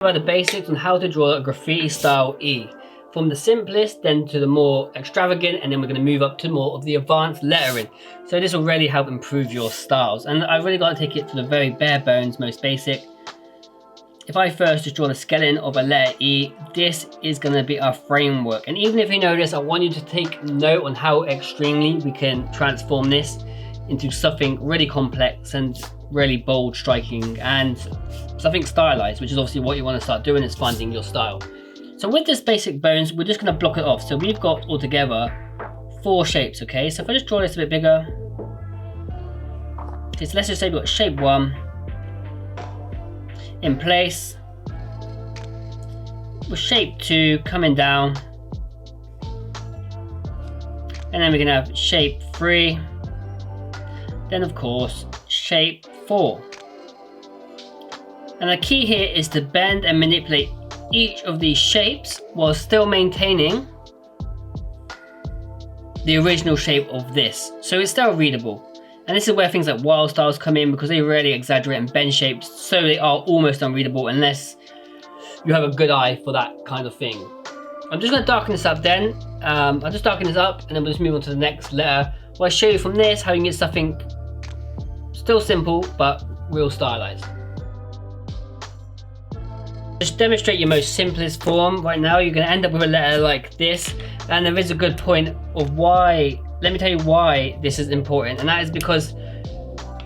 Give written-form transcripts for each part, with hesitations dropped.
About the basics on how to draw a graffiti style E. From the simplest, then to the more extravagant, and then we're going to move up to more of the advanced lettering. So this will really help improve your styles. And I've really got to take it to the very bare bones, most basic. If I first just draw the skeleton of a letter E, this is going to be our framework. And even if you know this, I want you to take note on how extremely we can transform this into something really complex and really bold, striking, and something stylized, which is obviously what you want to start doing, is finding your style. So with this basic bones, we're just going to block it off. So we've got altogether 4 shapes, okay? So if I just draw this a bit bigger, okay, so let's just say we've got shape 1 in place, with shape 2 coming down, and then we can have shape 3, then of course shape 4. And the key here is to bend and manipulate each of these shapes while still maintaining the original shape of this, so it's still readable. And this is where things like Wildstyles come in, because they really exaggerate and bend shapes so they are almost unreadable unless you have a good eye for that kind of thing. I'm just going to darken this up then. I'll just darken this up and then we'll just move on to the next letter, where I show you from this how you can get something still simple but real stylized. Just demonstrate your most simplest form. Right now you're going to end up with a letter like this, and there is a good point of why. Let me tell you why this is important, and that is because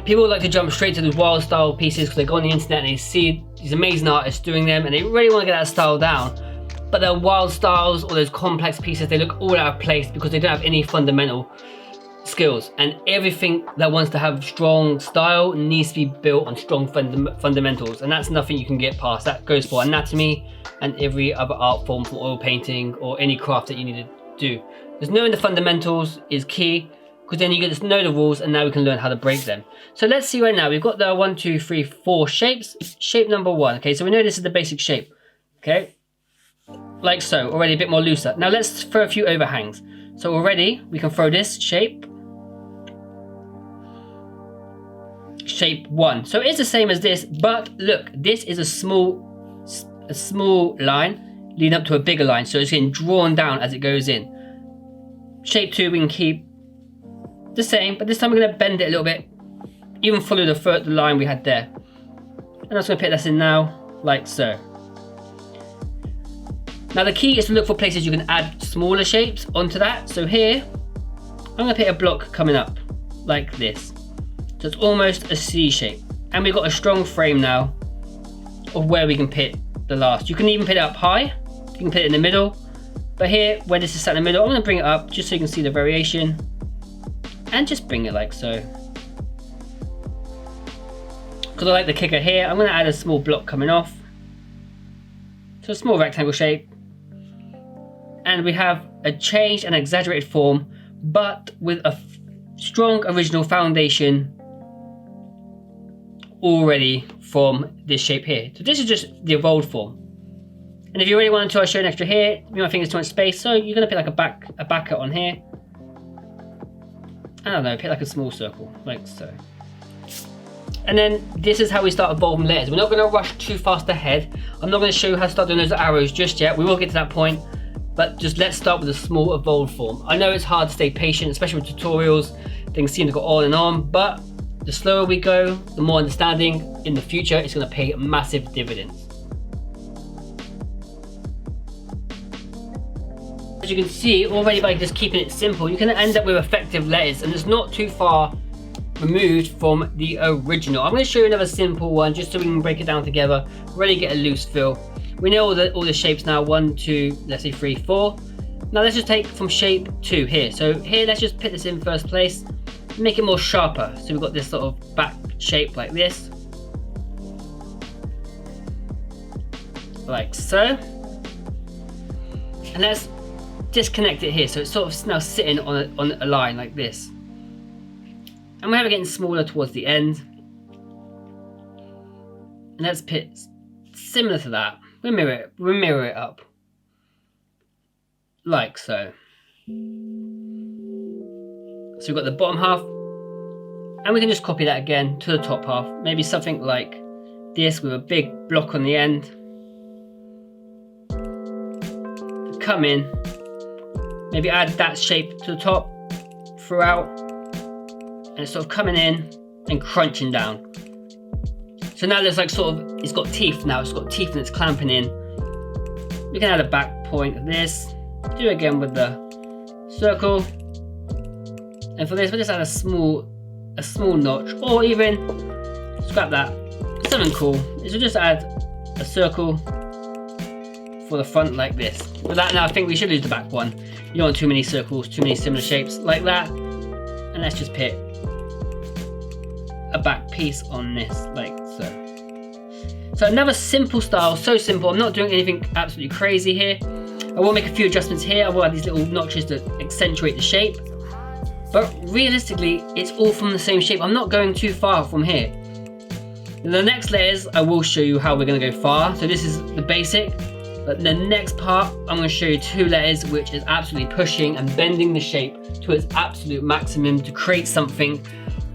people like to jump straight to the wild style pieces because they go on the internet and they see these amazing artists doing them and they really want to get that style down. But their wild styles or those complex pieces, they look all out of place because they don't have any fundamental skills, and everything that wants to have strong style needs to be built on strong fundamentals, and that's nothing you can get past. That goes for anatomy and every other art form, from oil painting or any craft that you need to do. Because knowing the fundamentals is key, because then you get to know the rules and now we can learn how to break them. So let's see right now, we've got the 1, 2, 3, 4 shapes. Shape number 1, okay, so we know this is the basic shape, okay, like so, already a bit more looser. Now let's throw a few overhangs. So already we can throw this shape 1. So it's the same as this, but look, this is a small line leading up to a bigger line, so it's getting drawn down as it goes in. Shape 2 we can keep the same, but this time we're going to bend it a little bit, even follow the line we had there. And I'm just going to put this in now, like so. Now the key is to look for places you can add smaller shapes onto that. So here, I'm going to put a block coming up, like this. So it's almost a C shape. And we've got a strong frame now of where we can put the last. You can even put it up high, you can put it in the middle. But here, where this is sat in the middle, I'm going to bring it up just so you can see the variation. And just bring it like so. Because I like the kicker here, I'm going to add a small block coming off. So a small rectangle shape. And we have a changed and exaggerated form, but with a strong original foundation already from this shape here. So this is just the evolved form. And if you really wanted to, I'll show an extra here. You might think it's too much space, so you're going to put like a backer on here. I don't know, put like a small circle, like so. And then this is how we start evolving letters. We're not going to rush too fast ahead. I'm not going to show you how to start doing those arrows just yet. We will get to that point, but just let's start with a small evolved form. I know it's hard to stay patient, especially with tutorials. Things seem to go on and on, but the slower we go, the more understanding in the future, it's going to pay massive dividends. As you can see, already by just keeping it simple, you can end up with effective letters, and it's not too far removed from the original. I'm going to show you another simple one just so we can break it down together, really get a loose feel. We know all the shapes now, 1, 2, let's say 3, 4. Now let's just take from shape 2 here. So here, let's just put this in first place, make it more sharper. So we've got this sort of back shape like this. Like so. And let's disconnect it here, so it's sort of now sitting on a line like this. And we're getting smaller towards the end. And let's put similar to that. We'll mirror it up. Like so. So we've got the bottom half, and we can just copy that again to the top half. Maybe something like this with a big block on the end. come in, maybe add that shape to the top throughout, and it's sort of coming in and crunching down. So now there's like sort of, it's got teeth now, it's got teeth and it's clamping in. We can add a back point of this, do it again with the circle, and for this we'll just add a small notch, or even scrap that. Something cool is we'll just add a circle for the front like this. With that now I think we should lose the back one. You don't want too many circles, too many similar shapes like that. And let's just put a back piece on this like so. So another simple style, so simple. I'm not doing anything absolutely crazy here. I will make a few adjustments here. I will add these little notches to accentuate the shape. But realistically, it's all from the same shape. I'm not going too far from here. In the next layers, I will show you how we're going to go far. So this is the basic. But the next part, I'm going to show you 2 layers, which is absolutely pushing and bending the shape to its absolute maximum to create something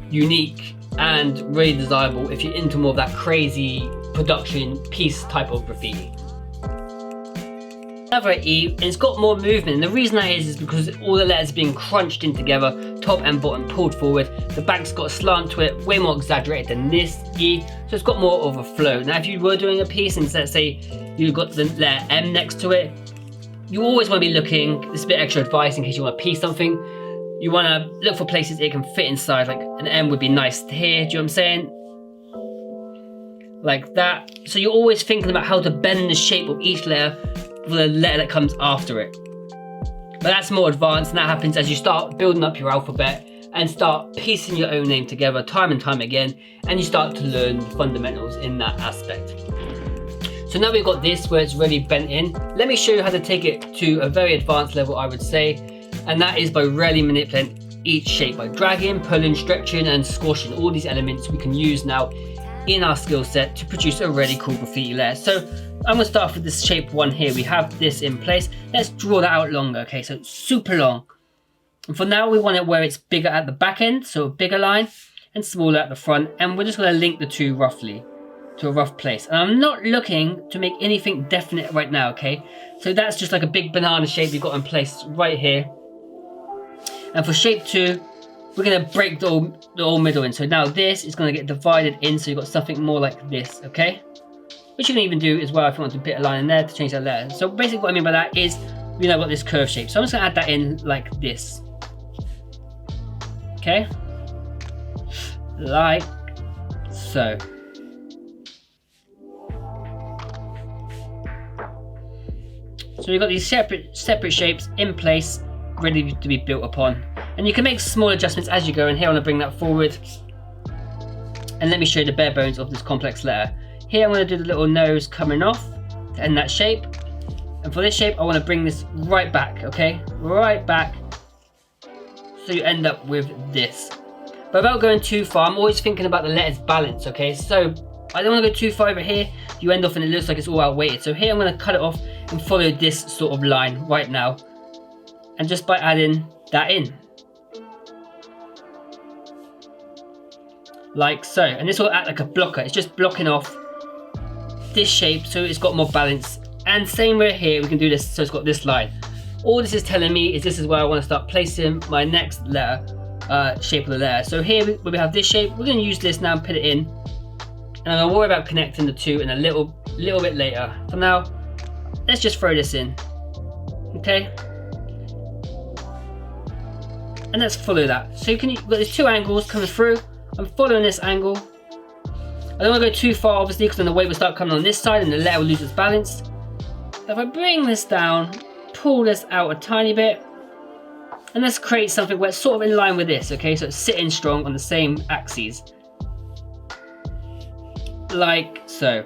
unique and really desirable if you're into more of that crazy production piece type of graffiti. Another E, and it's got more movement, and the reason that is because all the letters are being crunched in together, top and bottom pulled forward. The back's got a slant to it, way more exaggerated than this E, so it's got more of a flow. Now if you were doing a piece and let's say you've got the letter M next to it, you always want to be looking, this is a bit extra advice in case you want to piece something, you want to look for places it can fit inside, like an M would be nice here, do you know what I'm saying? Like that. So you're always thinking about how to bend the shape of each letter for the letter that comes after it. But that's more advanced, and that happens as you start building up your alphabet and start piecing your own name together time and time again, and you start to learn the fundamentals in that aspect. So now we've got this where it's really bent in. Let me show you how to take it to a very advanced level, I would say, and that is by really manipulating each shape, by dragging, pulling, stretching and squashing all these elements we can use now in our skill set to produce a really cool graffiti layer. So I'm going to start off with this shape 1 here. We have this in place. Let's draw that out longer. Okay, so it's super long. And for now, we want it where it's bigger at the back end, so a bigger line, and smaller at the front. And we're just going to link the two roughly to a rough place. And I'm not looking to make anything definite right now, okay? So that's just like a big banana shape we've got in place right here. And for shape 2, we're going to break the whole middle in. So now this is going to get divided in, so you've got something more like this, okay? Which you can even do as well if you want to put a line in there to change that letter. So basically what I mean by that is, you know, I've got this curve shape. So I'm just going to add that in like this. Okay? Like so. So we've got these separate shapes in place, ready to be built upon. And you can make small adjustments as you go, and here I want to bring that forward. And let me show you the bare bones of this complex letter. Here I'm going to do the little nose coming off to end that shape. And for this shape I want to bring this right back, okay? Right back. So you end up with this. But without going too far, I'm always thinking about the letter's balance, okay? So I don't want to go too far over here. You end off and it looks like it's all outweighted. So here I'm going to cut it off and follow this sort of line right now. And just by adding that in. Like so. And this will act like a blocker. It's just blocking off this shape so it's got more balance. And same way here, we can do this so it's got this line. All this is telling me is this is where I want to start placing my next letter, shape of the letter. So here where we have this shape, we're going to use this now and put it in. And I'm going to worry about connecting the two in a little bit later. For now, let's just throw this in. Okay? And let's follow that. So you've got these two angles coming through. I'm following this angle. I don't want to go too far obviously because then the weight will start coming on this side and the letter will lose its balance. If I bring this down, pull this out a tiny bit, and let's create something where it's sort of in line with this, okay? So it's sitting strong on the same axes. Like so.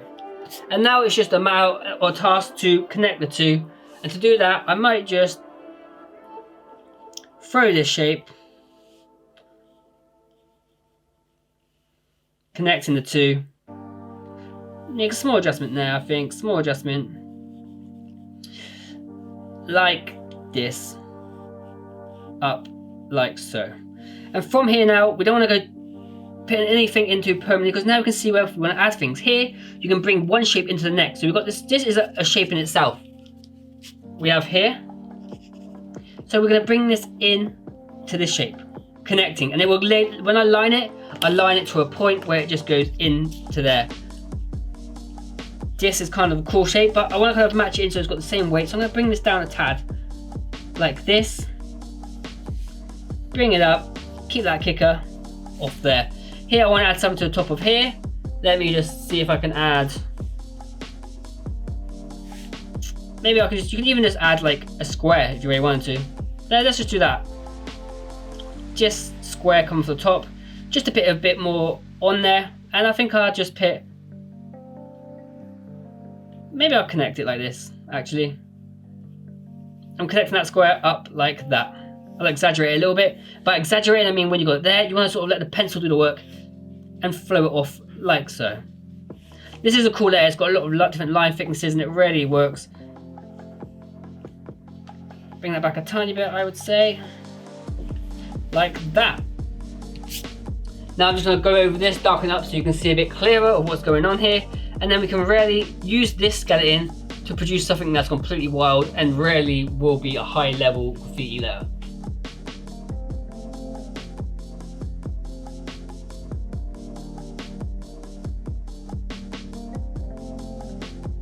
And now it's just a matter or task to connect the two. And to do that, I might just throw this shape, connecting the two. Make a small adjustment there, I think. Small adjustment. Like this. Up like so. And from here now, we don't want to go putting anything into permanently because now we can see where we want to add things. Here, you can bring one shape into the next. So we've got this. This is a shape in itself. we have here. So we're going to bring this in to this shape, connecting, and it will, when I line it to a point where it just goes into there. This is kind of a cool shape, but I want to kind of match it in so it's got the same weight. So I'm going to bring this down a tad, like this. Bring it up, keep that kicker off there. Here I want to add something to the top of here. Let me just see if I can add. Maybe I can just, you can even just add like a square if you really wanted to. Let's just do that. Just square coming from the top. Just to put a bit more on there. And I think I'll just put, maybe I'll connect it like this, actually. I'm connecting that square up like that. I'll exaggerate it a little bit. By exaggerating, I mean when you got it there, you want to sort of let the pencil do the work and flow it off like so. This is a cool layer. It's got a lot of different line thicknesses and it really works. Bring that back a tiny bit, I would say. Like that. Now I'm just going to go over this, darken up so you can see a bit clearer of what's going on here. And then we can really use this skeleton to produce something that's completely wild and really will be a high level graffiti layer.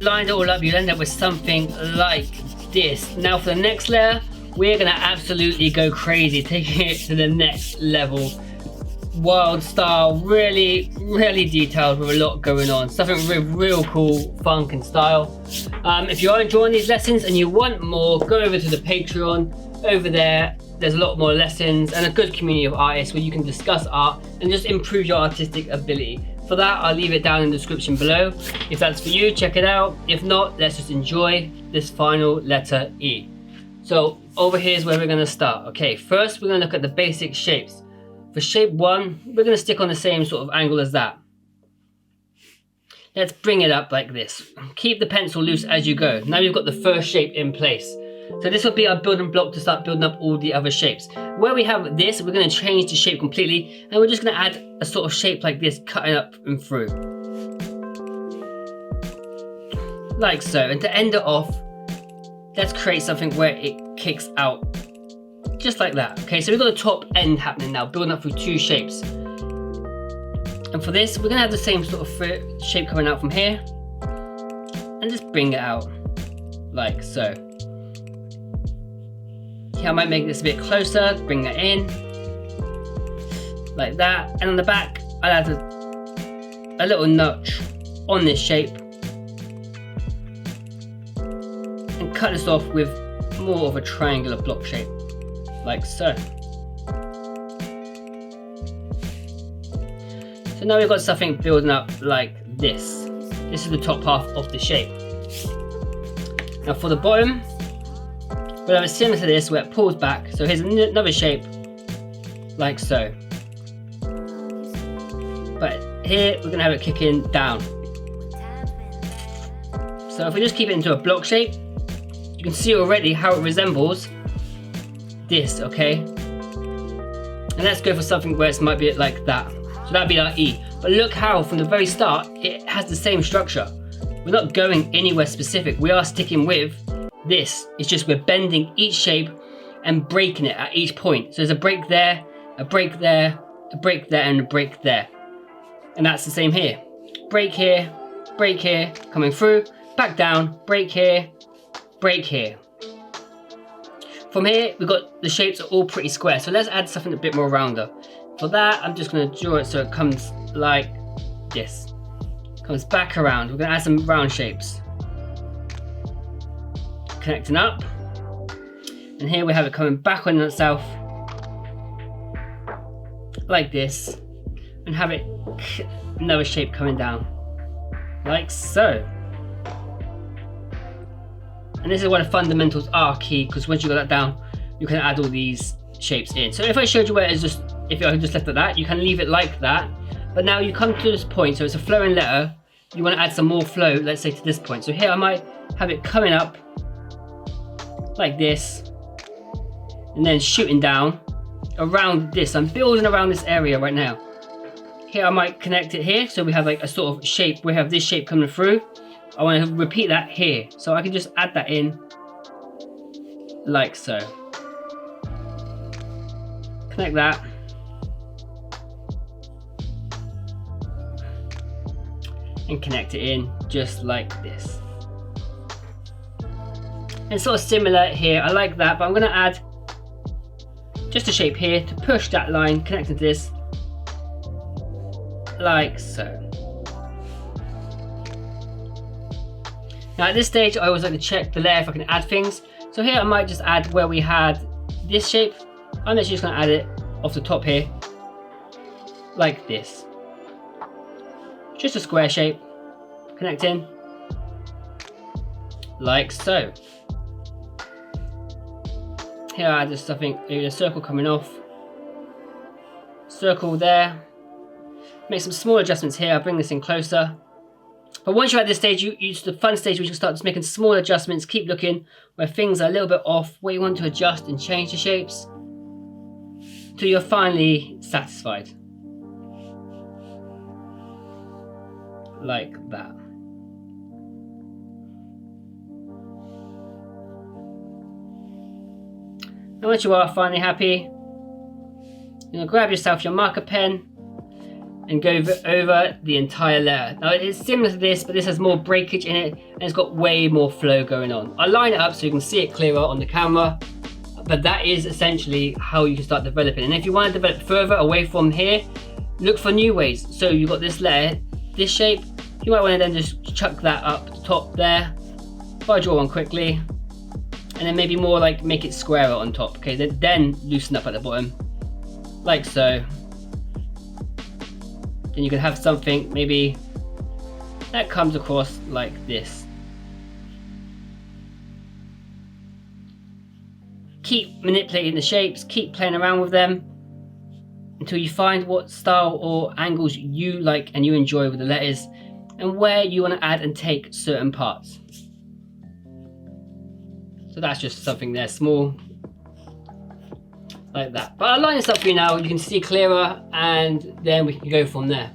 Lined it all up, you'll end up with something like this. Now for the next layer, we're gonna absolutely go crazy, taking it to the next level. Wild style, really detailed with a lot going on. Something with real cool funk and style. If you are enjoying these lessons and you want more, go over to the Patreon. Over there, there's a lot more lessons and a good community of artists where you can discuss art and just improve your artistic ability. For that, I'll leave it down in the description below. If that's for you, check it out. If not, let's just enjoy this final letter E. So over here is where we're gonna start. Okay, first we're gonna look at the basic shapes. For shape 1, we're gonna stick on the same sort of angle as that. Let's bring it up like this. Keep the pencil loose as you go. Now you've got the first shape in place. So this will be our building block to start building up all the other shapes. Where we have this, we're going to change the shape completely and we're just going to add a sort of shape like this, cutting up and through. Like so. And to end it off, let's create something where it kicks out. Just like that. Okay, so we've got a top end happening now, building up through 2 shapes. And for this, we're going to have the same sort of shape coming out from here. And just bring it out. Like so. I might make this a bit closer, bring that in, like that. And on the back, I'll add a little notch on this shape and cut this off with more of a triangular block shape, like so. So now we've got something building up like this. This is the top half of the shape. Now for the bottom, we'll have a similar to this where it pulls back. So here's another shape, like so. But here we're gonna have it kicking down. So if we just keep it into a block shape, you can see already how it resembles this, okay? And let's go for something where it might be like that. So that'd be our E. But look how from the very start, it has the same structure. We're not going anywhere specific. We are sticking with this. It's just we're bending each shape and breaking it at each point. So there's a break there, a break there, a break there, and a break there. And that's the same here. Break here, coming through, back down, break here, break here. From here, we've got the shapes are all pretty square. So let's add something a bit more rounder. For that, I'm just gonna draw it so it comes like this. Comes back around. We're gonna add some round shapes. Connecting up, and here we have it coming back on itself like this, and have it another shape coming down like so. And this is where the fundamentals are key, because once you got that down, you can add all these shapes in. So if I showed you where it's just, if I just left it that, you can leave it like that. But now you come to this point, so it's a flowing letter. You want to add some more flow, let's say to this point. So here I might have it coming up like this, and then shooting down around this. I'm building around this area right now. Here I might connect it here, so we have like a sort of shape. We have this shape coming through. I want to repeat that here, so I can just add that in like so. Connect that. And connect it in just like this. And sort of similar here, I like that, but I'm going to add just a shape here to push that line, connecting to this, like so. Now at this stage, I always like to check the layer if I can add things. So here I might just add where we had this shape. I'm actually just going to add it off the top here, like this. Just a square shape, connect in, like so. Here I add just something, maybe a circle coming off, circle there. Make some small adjustments here. I'll bring this in closer. But once you're at this stage, it's the fun stage where you can start just making small adjustments. Keep looking where things are a little bit off, where you want to adjust and change the shapes until you're finally satisfied. Like that. And once you are finally happy, you're going to grab yourself your marker pen and go over the entire layer. Now it's similar to this, but this has more breakage in it and it's got way more flow going on. I line it up so you can see it clearer on the camera, but that is essentially how you can start developing. And if you want to develop further away from here, look for new ways. So you've got this layer, this shape, you might want to then just chuck that up the top there. If I draw one quickly, and then maybe more like make it squarer on top, okay? Then loosen up at the bottom, like so. Then you can have something maybe that comes across like this. Keep manipulating the shapes, keep playing around with them until you find what style or angles you like and you enjoy with the letters, and where you want to add and take certain parts. So that's just something there small, like that. But I'll line this up for you now, you can see clearer, and then we can go from there.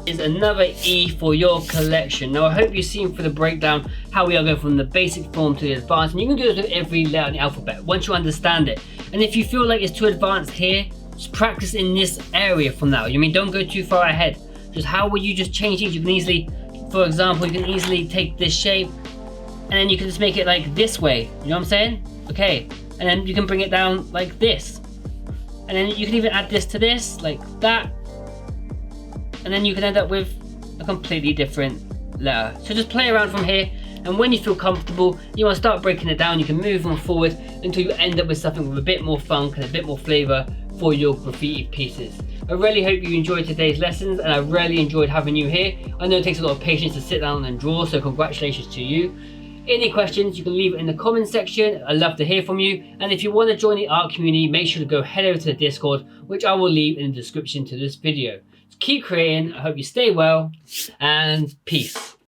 Is another E for your collection. Now I hope you've seen for the breakdown how we are going from the basic form to the advanced, and you can do this with every letter in the alphabet once you understand it. And if you feel like it's too advanced here, just practice in this area from now. Don't go too far ahead. Just how will you just change these? You can easily, for example, you can easily take this shape and then you can just make it like this way. You know what I'm saying? Okay, and then you can bring it down like this. And then you can even add this to this, like that. And then you can end up with a completely different letter. So just play around from here, and when you feel comfortable, you want to start breaking it down. You can move on forward until you end up with something with a bit more funk and a bit more flavor for your graffiti pieces. I really hope you enjoyed today's lessons, and I really enjoyed having you here. I know it takes a lot of patience to sit down and draw, so congratulations to you. Any questions, you can leave it in the comments section. I'd love to hear from you. And if you want to join the art community, make sure to go head over to the Discord, which I will leave in the description to this video. So keep creating, I hope you stay well, and peace.